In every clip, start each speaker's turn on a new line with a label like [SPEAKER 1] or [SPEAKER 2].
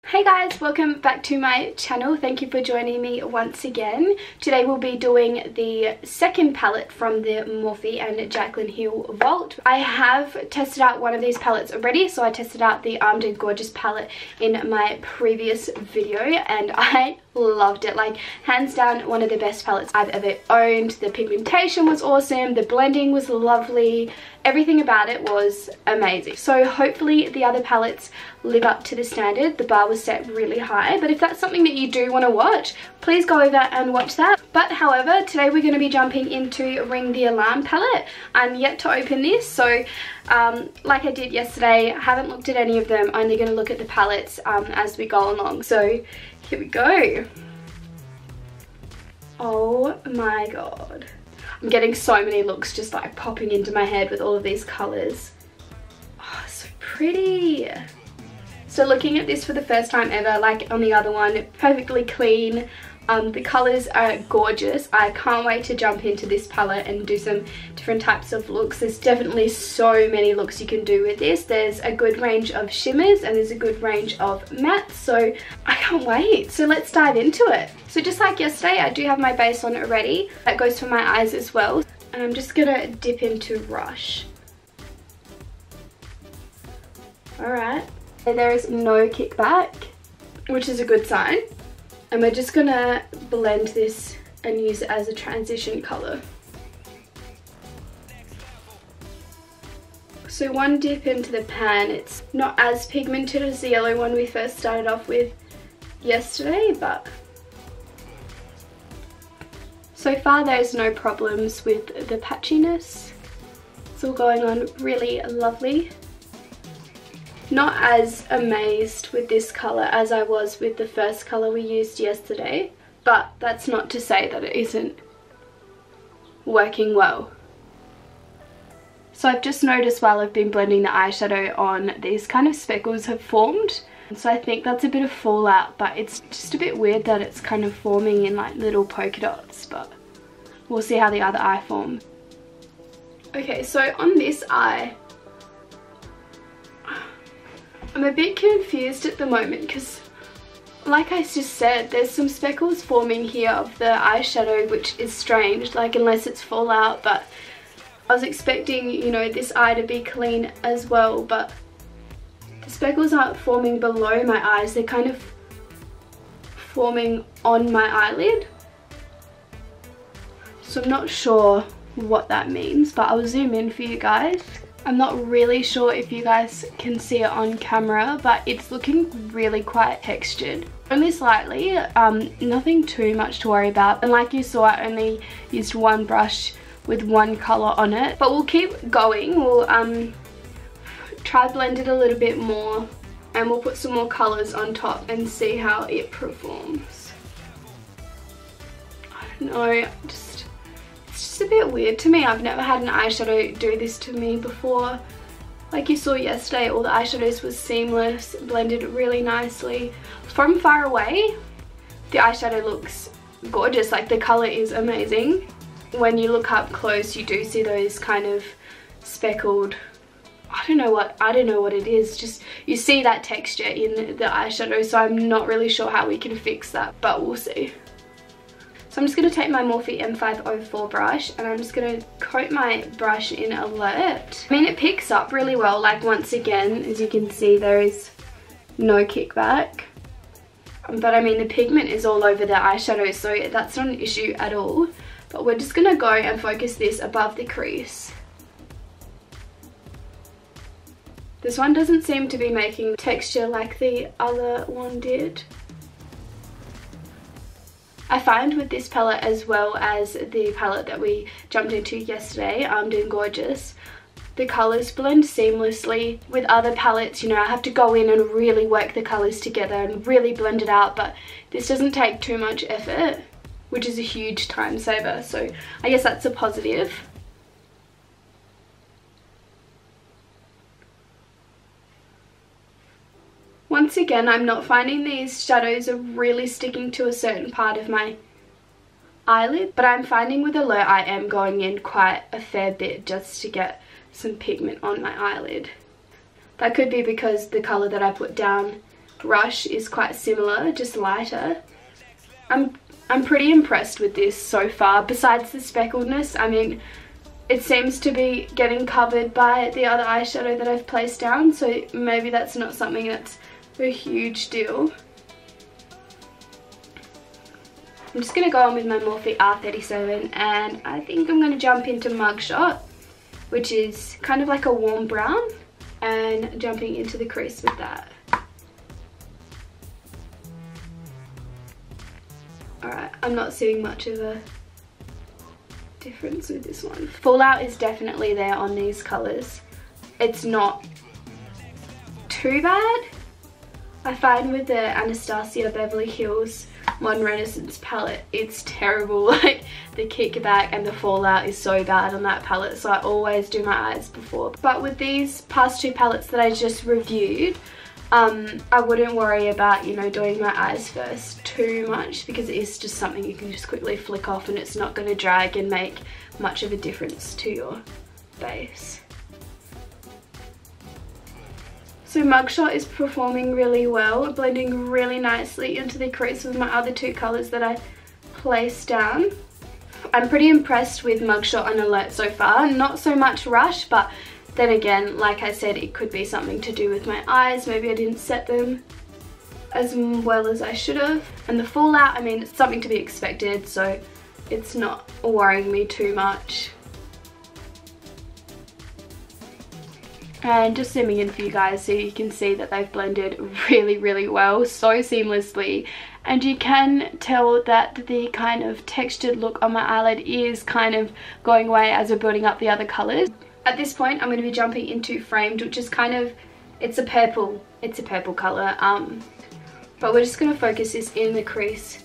[SPEAKER 1] Hey guys, welcome back to my channel. Thank you for joining me once again. Today we'll be doing the second palette from the Morphe and JACLYN Heel Vault. I have tested out one of these palettes already, so I tested out the Armed and Gorgeous palette in my previous video and I loved it. Like, hands down, one of the best palettes I've ever owned. The pigmentation was awesome, the blending was lovely, everything about it was amazing. So hopefully the other palettes live up to the standard. The bar was set really high, but if that's something that you do want to watch, please go over and watch that. But however, today we're going to be jumping into Ring the Alarm palette. I'm yet to open this, so like I did yesterday, I haven't looked at any of them, only going to look at the palettes as we go along. So here we go. Oh my god. I'm getting so many looks just like popping into my head with all of these colours. Oh, so pretty. So looking at this for the first time ever, like on the other one, perfectly clean. The colours are gorgeous. I can't wait to jump into this palette and do some different types of looks. There's definitely so many looks you can do with this. There's a good range of shimmers and there's a good range of mattes, so I can't wait. So let's dive into it. So just like yesterday, I do have my base on already. That goes for my eyes as well. And I'm just gonna dip into Rush. Alright. There is no kickback, which is a good sign. And we're just gonna blend this and use it as a transition colour. So one dip into the pan, it's not as pigmented as the yellow one we first started off with yesterday, but so far there's no problems with the patchiness. It's all going on really lovely. Not as amazed with this colour as I was with the first colour we used yesterday, but that's not to say that it isn't working well. So I've just noticed while I've been blending the eyeshadow on, these kind of speckles have formed. So I think that's a bit of fallout, but it's just a bit weird that it's kind of forming in like little polka dots, but we'll see how the other eye forms. Okay, so on this eye, I'm a bit confused at the moment because, like I just said, there's some speckles forming here of the eyeshadow, which is strange, like unless it's fallout, but I was expecting, you know, this eye to be clean as well, but the speckles aren't forming below my eyes, they're kind of forming on my eyelid. So I'm not sure what that means, but I'll zoom in for you guys. I'm not really sure if you guys can see it on camera, but it's looking really quite textured. Only slightly, nothing too much to worry about. And like you saw, I only used one brush with one colour on it. But we'll keep going. We'll try blend it a little bit more and we'll put some more colours on top and see how it performs. I don't know, it's just a bit weird to me. I've never had an eyeshadow do this to me before. Like you saw yesterday, all the eyeshadows was seamless, blended really nicely. From far away, the eyeshadow looks gorgeous, like the colour is amazing. When you look up close, you do see those kind of speckled, I don't know what it is, just you see that texture in the eyeshadow, so I'm not really sure how we can fix that, but we'll see. So I'm just going to take my Morphe M504 brush and I'm just going to coat my brush in Alert. I mean, it picks up really well, like once again, as you can see, there is no kickback. But I mean, the pigment is all over the eyeshadow, so that's not an issue at all. But we're just going to go and focus this above the crease. This one doesn't seem to be making texture like the other one did. I find with this palette, as well as the palette that we jumped into yesterday, Armed and Gorgeous, the colours blend seamlessly. With other palettes, you know, I have to go in and really work the colours together and really blend it out, but this doesn't take too much effort, which is a huge time saver, so I guess that's a positive. Once again, I'm not finding these shadows are really sticking to a certain part of my eyelid, but I'm finding with Alert I am going in quite a fair bit just to get some pigment on my eyelid. That could be because the colour that I put down brush is quite similar, just lighter. I'm pretty impressed with this so far. Besides the speckledness, I mean, it seems to be getting covered by the other eyeshadow that I've placed down, so maybe that's not something that's a huge deal. I'm just going to go on with my Morphe R37, and I think I'm going to jump into Mugshot, which is kind of like a warm brown, and jumping into the crease with that. Alright, I'm not seeing much of a difference with this one. Fallout is definitely there on these colours. It's not too bad. I find with the Anastasia Beverly Hills Modern Renaissance palette, it's terrible. Like, the kickback and the fallout is so bad on that palette, so I always do my eyes before. But with these past two palettes that I just reviewed, I wouldn't worry about, you know, doing my eyes first too much, because it is just something you can just quickly flick off and it's not going to drag and make much of a difference to your base. So Mugshot is performing really well, blending really nicely into the crease with my other two colours that I placed down. I'm pretty impressed with Mugshot and Alert so far. Not so much Rush, but then again, like I said, it could be something to do with my eyes. Maybe I didn't set them as well as I should have. And the fallout, I mean, it's something to be expected, so it's not worrying me too much. And just zooming in for you guys so you can see that they've blended really, really well, so seamlessly. And you can tell that the kind of textured look on my eyelid is kind of going away as we're building up the other colours. At this point, I'm going to be jumping into Framed, which is kind of, it's a purple colour. But we're just going to focus this in the crease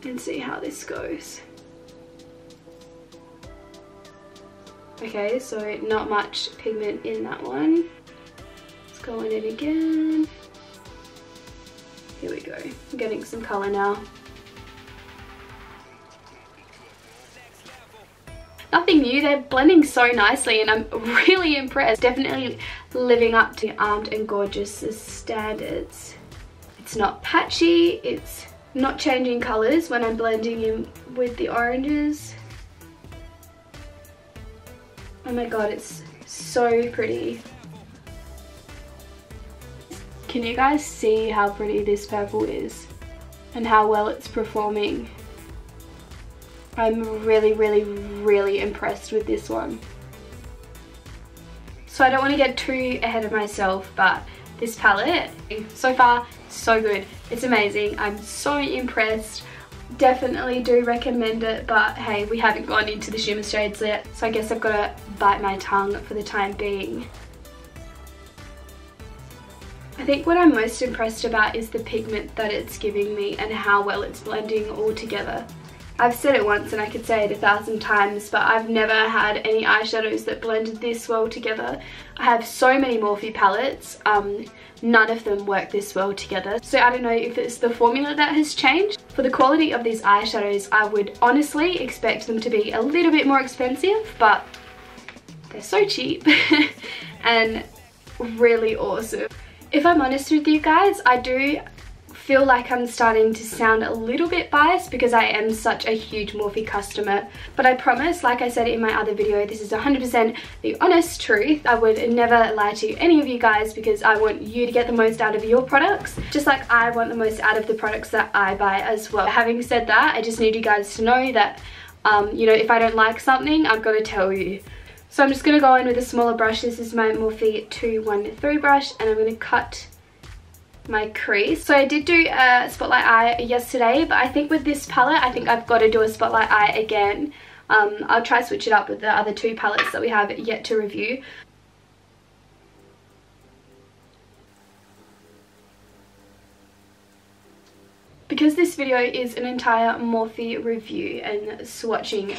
[SPEAKER 1] and see how this goes. Okay, so not much pigment in that one. Let's go in it again. Here we go. I'm getting some colour now. Nothing new, they're blending so nicely and I'm really impressed. Definitely living up to Armed and Gorgeous' standards. It's not patchy, it's not changing colours when I'm blending in with the oranges. Oh my god, it's so pretty. Can you guys see how pretty this purple is and how well it's performing? I'm really, really, really impressed with this one. So I don't want to get too ahead of myself, but this palette, so far, so good. It's amazing. I'm so impressed. Definitely do recommend it, but hey, we haven't gone into the shimmer shades yet, so I guess I've got to bite my tongue for the time being. I think what I'm most impressed about is the pigment that it's giving me and how well it's blending all together. I've said it once and I could say it 1,000 times, but I've never had any eyeshadows that blended this well together. I have so many Morphe palettes, none of them work this well together. So I don't know if it's the formula that has changed. For the quality of these eyeshadows, I would honestly expect them to be a little bit more expensive, but they're so cheap and really awesome. If I'm honest with you guys, I do feel like I'm starting to sound a little bit biased because I am such a huge Morphe customer, but I promise, like I said in my other video, this is 100% the honest truth. I would never lie to any of you guys because I want you to get the most out of your products, just like I want the most out of the products that I buy as well. Having said that, I just need you guys to know that you know, if I don't like something, I've got to tell you. So I'm just going to go in with a smaller brush. This is my Morphe 213 brush, and I'm going to cut my crease. So I did do a spotlight eye yesterday, but I think with this palette, I think I've got to do a spotlight eye again. I'll try to switch it up with the other two palettes that we have yet to review. Because this video is an entire Morphe review and swatching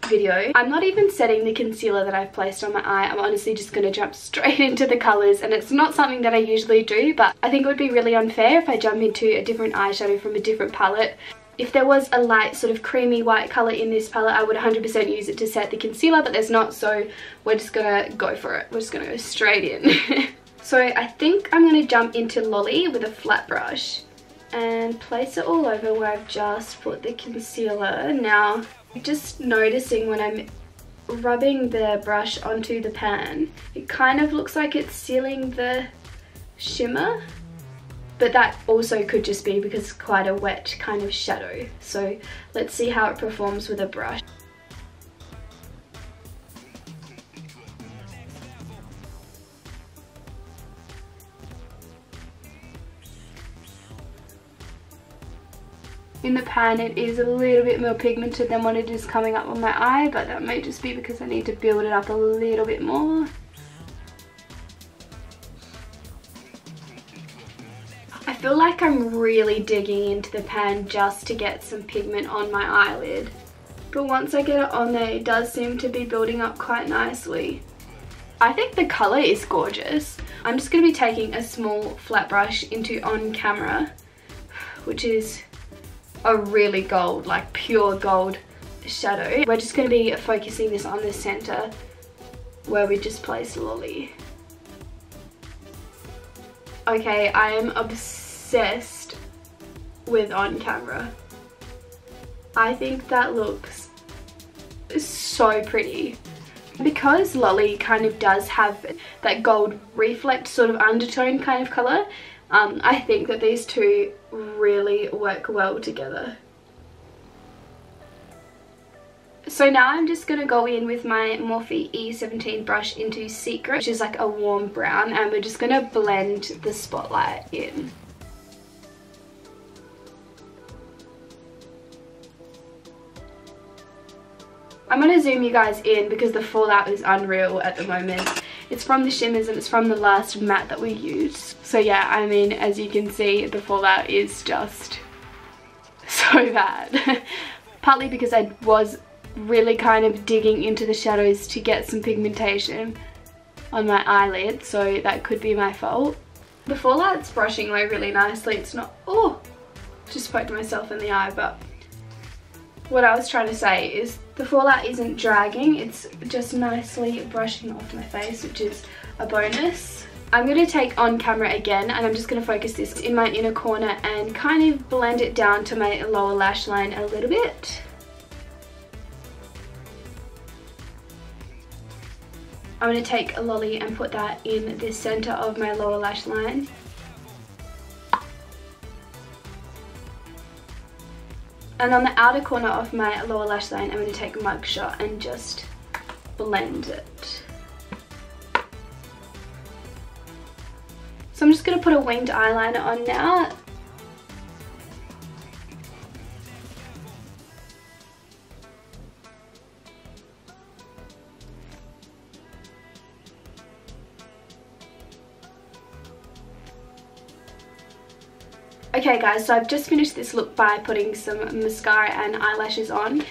[SPEAKER 1] video, I'm not even setting the concealer that I've placed on my eye. I'm honestly just going to jump straight into the colours, and it's not something that I usually do, but I think it would be really unfair if I jump into a different eyeshadow from a different palette. If there was a light sort of creamy white colour in this palette, I would 100% use it to set the concealer, but there's not, so we're just going to go for it. We're just going to go straight in. So I think I'm going to jump into Lolly with a flat brush and place it all over where I've just put the concealer. Now, just noticing when I'm rubbing the brush onto the pan, it kind of looks like it's sealing the shimmer, but that also could just be because it's quite a wet kind of shadow. So let's see how it performs with a brush. In the pan it is a little bit more pigmented than what it is coming up on my eye, but that may just be because I need to build it up a little bit more. I feel like I'm really digging into the pan just to get some pigment on my eyelid, but once I get it on there, it does seem to be building up quite nicely. I think the colour is gorgeous. I'm just going to be taking a small flat brush into On Camera, which is a really gold, like pure gold shadow. We're just going to be focusing this on the center where we just placed Lolly. Okay, I am obsessed with On Camera. I think that looks so pretty. Because Lolly kind of does have that gold reflect sort of undertone kind of colour, I think that these two really work well together. So now I'm just going to go in with my Morphe E17 brush into Secret, which is like a warm brown, and we're just going to blend the spotlight in. I'm going to zoom you guys in because the fallout is unreal at the moment. It's from the shimmers and it's from the last matte that we used. So yeah, I mean, as you can see, the fallout is just so bad. Partly because I was really kind of digging into the shadows to get some pigmentation on my eyelid, so that could be my fault. The fallout's brushing away really nicely. It's not, oh, just poked myself in the eye, but what I was trying to say is the fallout isn't dragging, it's just nicely brushing off my face, which is a bonus. I'm going to take On Camera again, and I'm just going to focus this in my inner corner and kind of blend it down to my lower lash line a little bit. I'm going to take a Lolly and put that in the center of my lower lash line. And on the outer corner of my lower lash line, I'm going to take a Mugshot and just blend it. So I'm just going to put a winged eyeliner on now. Okay guys, so I've just finished this look by putting some mascara and eyelashes on,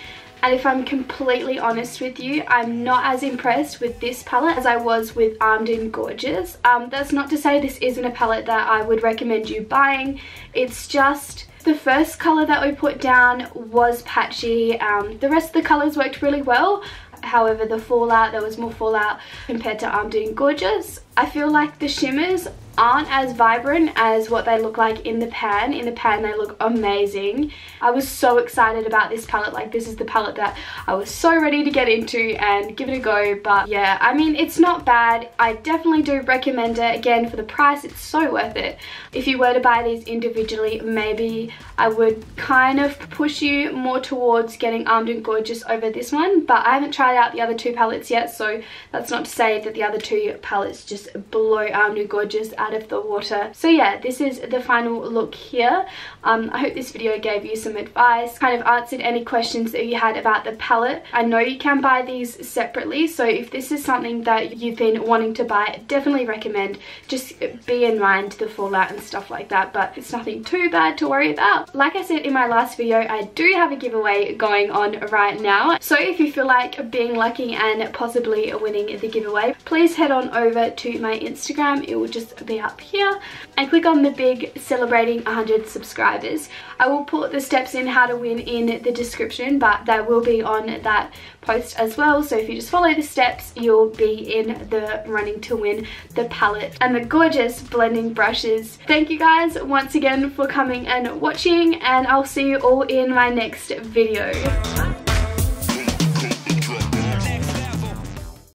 [SPEAKER 1] and if I'm completely honest with you, I'm not as impressed with this palette as I was with Armed and Gorgeous. That's not to say this isn't a palette that I would recommend you buying. It's just the first colour that we put down was patchy. The rest of the colours worked really well. However, the fallout, there was more fallout compared to Armed and Gorgeous. I feel like the shimmers aren't as vibrant as what they look like in the pan. In the pan they look amazing. I was so excited about this palette. Like, this is the palette that I was so ready to get into and give it a go. But yeah, I mean, it's not bad. I definitely do recommend it. Again, for the price, it's so worth it. If you were to buy these individually, maybe I would kind of push you more towards getting Armed and Gorgeous over this one, but I haven't tried out the other two palettes yet, so that's not to say that the other two palettes just blow Armed and Gorgeous out of the water. So yeah, this is the final look here. I hope this video gave you some advice, kind of answered any questions that you had about the palette. I know you can buy these separately, so if this is something that you've been wanting to buy, definitely recommend. Just be in mind the fallout and stuff like that, but it's nothing too bad to worry about. Like I said in my last video, I do have a giveaway going on right now, so if you feel like being lucky and possibly winning the giveaway, please head on over to my Instagram. It will just be be up here, and click on the big celebrating 100 subscribers. I will put the steps in how to win in the description, but that will be on that post as well. So if you just follow the steps, you'll be in the running to win the palette and the gorgeous blending brushes. Thank you guys once again for coming and watching, and I'll see you all in my next video.